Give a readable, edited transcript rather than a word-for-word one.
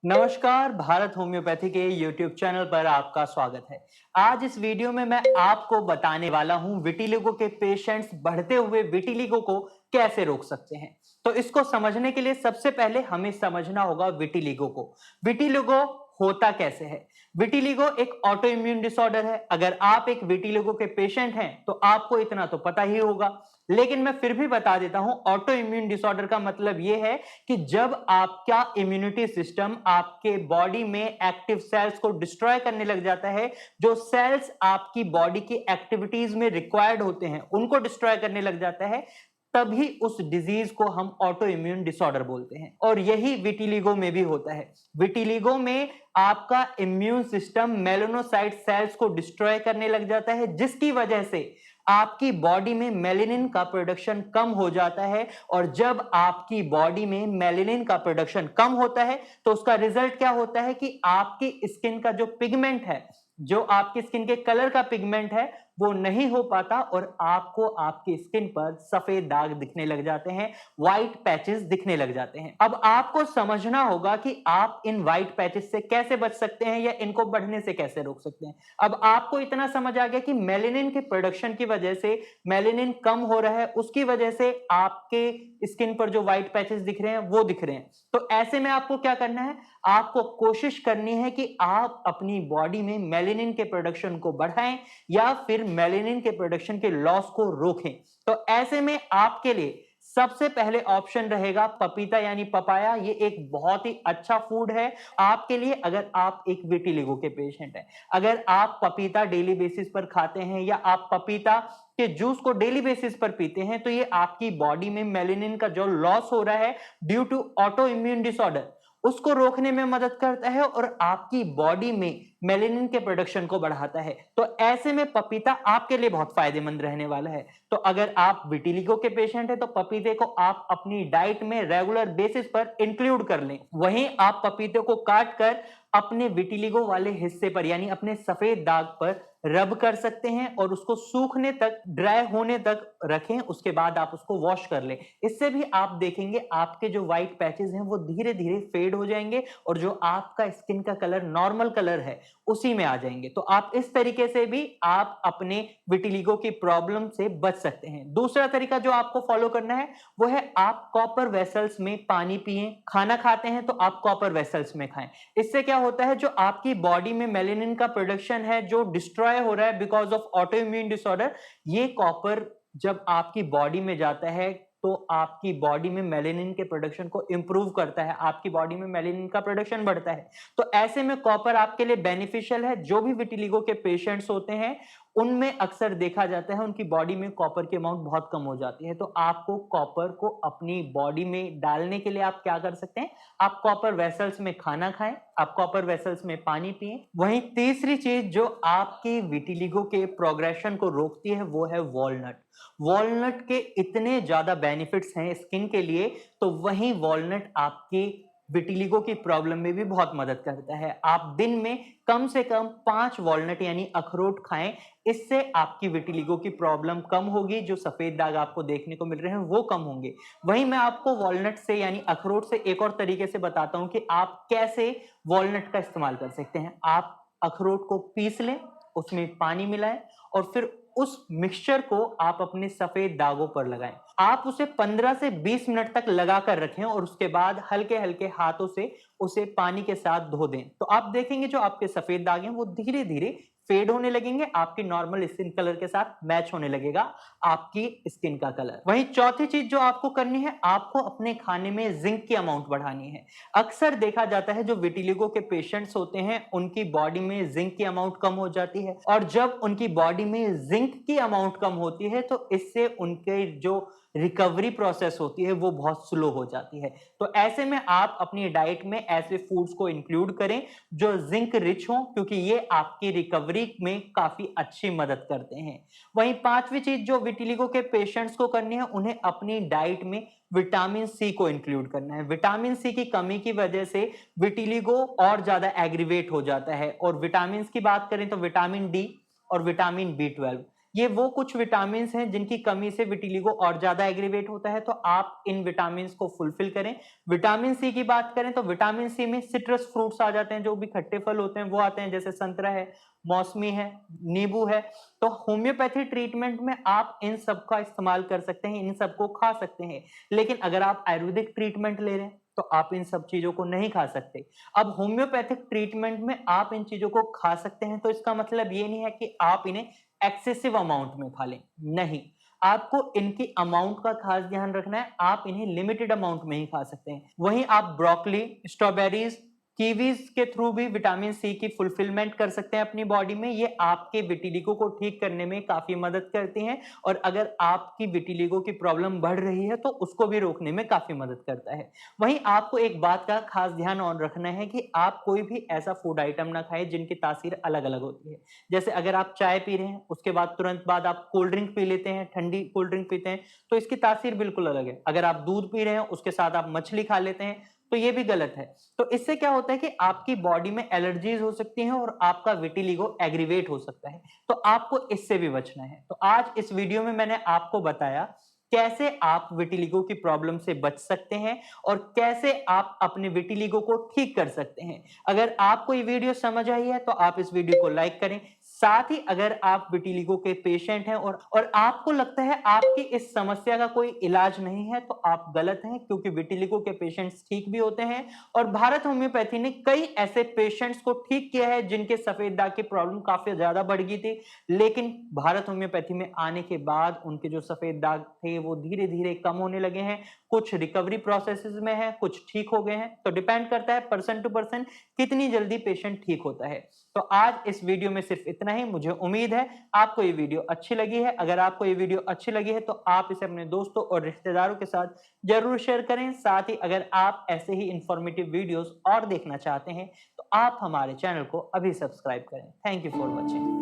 नमस्कार, भारत होम्योपैथी के YouTube channel पर आपका स्वागत है। आज इस वीडियो में मैं आपको बताने वाला हूं विटिलिगो के पेशेंट्स बढ़ते हुए विटिलिगो को कैसे रोक सकते हैं। तो इसको समझने के लिए सबसे पहले हमें समझना होगा विटिलिगो को। विटिलिगो होता कैसे है? विटिलिगो एक ऑटो इम्यून डिसऑर्डर है। अगर आप एक विटिलिगो के पेशेंट हैं तो आपको इतना तो पता ही होगा, लेकिन मैं फिर भी बता देता हूं। ऑटो इम्यून डिसऑर्डर का मतलब यह है कि जब आपका इम्यूनिटी सिस्टम आपके बॉडी में एक्टिव सेल्स को डिस्ट्रॉय करने लग जाता है, जो सेल्स आपकी बॉडी की एक्टिविटीज में रिक्वायर्ड होते हैं उनको डिस्ट्रॉय करने लग जाता है, तभी उस डिजीज को हम ऑटो इम्यून डिसऑर्डर बोलते हैं। और यही विटिलिगो में भी होता है। विटिलिगो में आपका इम्यून सिस्टम मेलानोसाइट सेल्स को डिस्ट्रॉय करने लग जाता है, जिसकी वजह से आपकी बॉडी में मेलानिन का प्रोडक्शन कम हो जाता है। और जब आपकी बॉडी में मेलानिन का प्रोडक्शन कम होता है तो उसका रिजल्ट क्या होता है कि आपकी स्किन का जो पिगमेंट है, जो आपकी स्किन के कलर का पिगमेंट है, वो नहीं हो पाता और आपको आपकी स्किन पर सफेद दाग दिखने लग जाते हैं, व्हाइट पैचेस दिखने लग जाते हैं। अब आपको समझना होगा कि आप इन व्हाइट पैचेस से कैसे बच सकते हैं या इनको बढ़ने से कैसे रोक सकते हैं। अब आपको इतना समझ आ गया कि मेलानिन के प्रोडक्शन की वजह से मेलानिन कम हो रहा है, उसकी वजह से आपके स्किन पर जो व्हाइट पैचेस दिख रहे हैं वो दिख रहे हैं। तो ऐसे में आपको क्या करना है? आपको कोशिश करनी है कि आप अपनी बॉडी में मेलानिन के प्रोडक्शन को बढ़ाएं या फिर मेलानिन के प्रोडक्शन के लॉस को रोकें। तो ऐसे में आपके लिए सबसे पहले ऑप्शन रहेगा पपीता यानी पपाया। ये एक बहुत ही अच्छा फूड है आपके लिए अगर आप एक विटिलिगो के पेशेंट हैं। अगर आप पपीता डेली बेसिस पर खाते हैं या आप पपीता के जूस को डेली बेसिस पर पीते हैं, तो ये आपकी बॉडी में मेलानिन का जो लॉस हो रहा है due to autoimmune disorder, उसको रोकने में मदद करता है और आपकी बॉडी में मेलानिन के प्रोडक्शन को बढ़ाता है। तो ऐसे में पपीता आपके लिए बहुत फायदेमंद रहने वाला है। तो अगर आप विटिलिगो के पेशेंट हैं तो पपीते को आप अपनी डाइट में रेगुलर बेसिस पर इंक्लूड कर लें। वहीं आप पपीते को काट कर अपने विटिलिगो वाले हिस्से पर यानी अपने सफेद दाग पर रब कर सकते हैं और उसको सूखने तक, ड्राई होने तक रखें। उसके बाद आप उसको वॉश कर लें। इससे भी आप देखेंगे आपके जो व्हाइट पैचेस हैं वो धीरे धीरे फेड हो जाएंगे और जो आपका स्किन का कलर नॉर्मल कलर है उसी में आ जाएंगे। तो आप इस तरीके से भी आप अपने विटिलिगो की प्रॉब्लम से बच सकते हैं। दूसरा तरीका जो आपको फॉलो करना है वो है आप कॉपर वेसल्स में पानी पिएं। खाना खाते हैं तो आप कॉपर वेसल्स में खाएं। इससे क्या होता है, जो आपकी बॉडी में मेलानिन का प्रोडक्शन है जो डिस्ट्रॉय हो रहा है because of auto immune disorder, ये कॉपर जब आपकी बॉडी में जाता है तो आपकी बॉडी में मेलानिन के प्रोडक्शन को इंप्रूव करता है, आपकी बॉडी में मेलानिन का प्रोडक्शन बढ़ता है। तो ऐसे में कॉपर आपके लिए बेनिफिशियल है। जो भी विटिलिगो के पेशेंट्स होते हैं उनमें अक्सर देखा जाता है उनकी बॉडी में कॉपर की अमाउंट बहुत कम हो जाती है। तो आपको कॉपर को अपनी बॉडी में डालने के लिए आप क्या कर सकते हैं, आप कॉपर वेसल्स में खाना खाएं, आप कॉपर वेसल्स में पानी पिएं। वहीं तीसरी चीज जो आपकी विटिलिगो के प्रोग्रेशन को रोकती है वो है वॉलनट। वॉलनट के इतने ज्यादा बेनिफिट्स हैं स्किन के लिए, तो वहीं वॉलनट आपकी विटिलिगो की प्रॉब्लम में भी बहुत मदद करता है। आप दिन में कम से कम 5 वॉलनट यानी अखरोट खाएं। इससे आपकी विटिलिगो की प्रॉब्लम कम होगी, जो सफेद दाग आपको देखने को मिल रहे हैं वो कम होंगे। वहीं मैं आपको वॉलनट से यानी अखरोट से एक और तरीके से बताता हूं कि आप कैसे वॉलनट का इस्तेमाल कर सकते हैं। आप अखरोट को पीस लें, उसमें पानी मिलाएं और फिर उस मिक्सचर को आप अपने सफेद दागों पर लगाएं। आप उसे 15 से 20 मिनट तक लगाकर रखें और उसके बाद हल्के हल्के हाथों से उसे पानी के साथ धो दें। तो आप देखेंगे जो आपके सफेद दाग हैं वो धीरे धीरे फेड होने लगेंगे, आपकी नॉर्मल स्किन कलर के साथ मैच होने लगेगा आपकी स्किन का कलर। वहीं चौथी चीज जो आपको करनी है, आपको अपने खाने में जिंक की अमाउंट बढ़ानी है। अक्सर देखा जाता है जो विटिलिगो के पेशेंट्स होते हैं उनकी बॉडी में जिंक की अमाउंट कम हो जाती है और जब उनकी बॉडी में जिंक की अमाउंट कम होती है तो इससे उनके जो रिकवरी प्रोसेस होती है वो बहुत स्लो हो जाती है। तो ऐसे में आप अपनी डाइट में ऐसे फूड्स को इंक्लूड करें जो जिंक रिच हो, क्योंकि ये आपकी रिकवरी में काफी अच्छी मदद करते हैं। वहीं पांचवी चीज जो विटिलिगो के पेशेंट्स को करनी है, उन्हें अपनी डाइट में विटामिन सी को इंक्लूड करना है। विटामिन सी की कमी की वजह से विटिलिगो और ज्यादा एग्रीवेट हो जाता है। और विटामिन की बात करें तो विटामिन डी और विटामिन बी 12, ये वो कुछ विटामिन हैं जिनकी कमी से विटिलिगो और ज्यादा एग्रीवेट होता है, तो आप इन विटामिन को फुलफिल करें। विटामिन सी की बात करें तो विटामिन सी में सिट्रस फ्रूट्स आ जाते हैं, जो भी खट्टे फल होते हैं वो आते हैं, जैसे संतरा है, मौसमी है, नींबू है। तो होम्योपैथी ट्रीटमेंट में आप इन सब का इस्तेमाल कर सकते हैं, इन सबको खा सकते हैं। लेकिन अगर आप आयुर्वेदिक ट्रीटमेंट ले रहे हैं तो आप इन सब चीजों को नहीं खा सकते। अब होम्योपैथिक ट्रीटमेंट में आप इन चीजों को खा सकते हैं, तो इसका मतलब ये नहीं है कि आप इन्हें एक्सेसिव अमाउंट में खा लें, नहीं। आपको इनकी अमाउंट का खास ध्यान रखना है, आप इन्हें लिमिटेड अमाउंट में ही खा सकते हैं। वहीं आप ब्रोकली, स्ट्रॉबेरीज, कीवीज के थ्रू भी विटामिन सी की फुलफिलमेंट कर सकते हैं अपनी बॉडी में। ये आपके विटिलिगो को ठीक करने में काफी मदद करती हैं, और अगर आपकी विटिलिगो की प्रॉब्लम बढ़ रही है तो उसको भी रोकने में काफी मदद करता है। वहीं आपको एक बात का खास ध्यान और रखना है कि आप कोई भी ऐसा फूड आइटम ना खाएं जिनकी तासीर अलग अलग होती है। जैसे अगर आप चाय पी रहे हैं, उसके बाद तुरंत बाद आप कोल्ड ड्रिंक पी लेते हैं, ठंडी कोल्ड ड्रिंक पीते हैं, तो इसकी तासीर बिल्कुल अलग है। अगर आप दूध पी रहे हैं, उसके साथ आप मछली खा लेते हैं, तो ये भी गलत है। तो इससे क्या होता है कि आपकी बॉडी में एलर्जीज हो सकती हैं और आपका विटिलिगो एग्रीवेट हो सकता है। तो आपको इससे भी बचना है। तो आज इस वीडियो में मैंने आपको बताया कैसे आप विटिलिगो की प्रॉब्लम से बच सकते हैं और कैसे आप अपने विटिलिगो को ठीक कर सकते हैं। अगर आपको ये वीडियो समझ आई है तो आप इस वीडियो को लाइक करें। साथ ही अगर आप विटिलिगो के पेशेंट हैं और आपको लगता है आपकी इस समस्या का कोई इलाज नहीं है, तो आप गलत हैं, क्योंकि विटिलिगो के पेशेंट्स ठीक भी होते हैं। और भारत होम्योपैथी ने कई ऐसे पेशेंट्स को ठीक किया है जिनके सफेद दाग की प्रॉब्लम काफी ज्यादा बढ़ गई थी, लेकिन भारत होम्योपैथी में आने के बाद उनके जो सफेद दाग थे वो धीरे धीरे कम होने लगे हैं। कुछ रिकवरी प्रोसेसेस में है, कुछ ठीक हो गए हैं। तो डिपेंड करता है पर्सन टू पर्सन कितनी जल्दी पेशेंट ठीक होता है। तो आज इस वीडियो में सिर्फ इतना ही। मुझे उम्मीद है आपको ये वीडियो अच्छी लगी है। अगर आपको ये वीडियो अच्छी लगी है तो आप इसे अपने दोस्तों और रिश्तेदारों के साथ जरूर शेयर करें। साथ ही अगर आप ऐसे ही इंफॉर्मेटिव वीडियोस और देखना चाहते हैं तो आप हमारे चैनल को अभी सब्सक्राइब करें। Thank you for watching.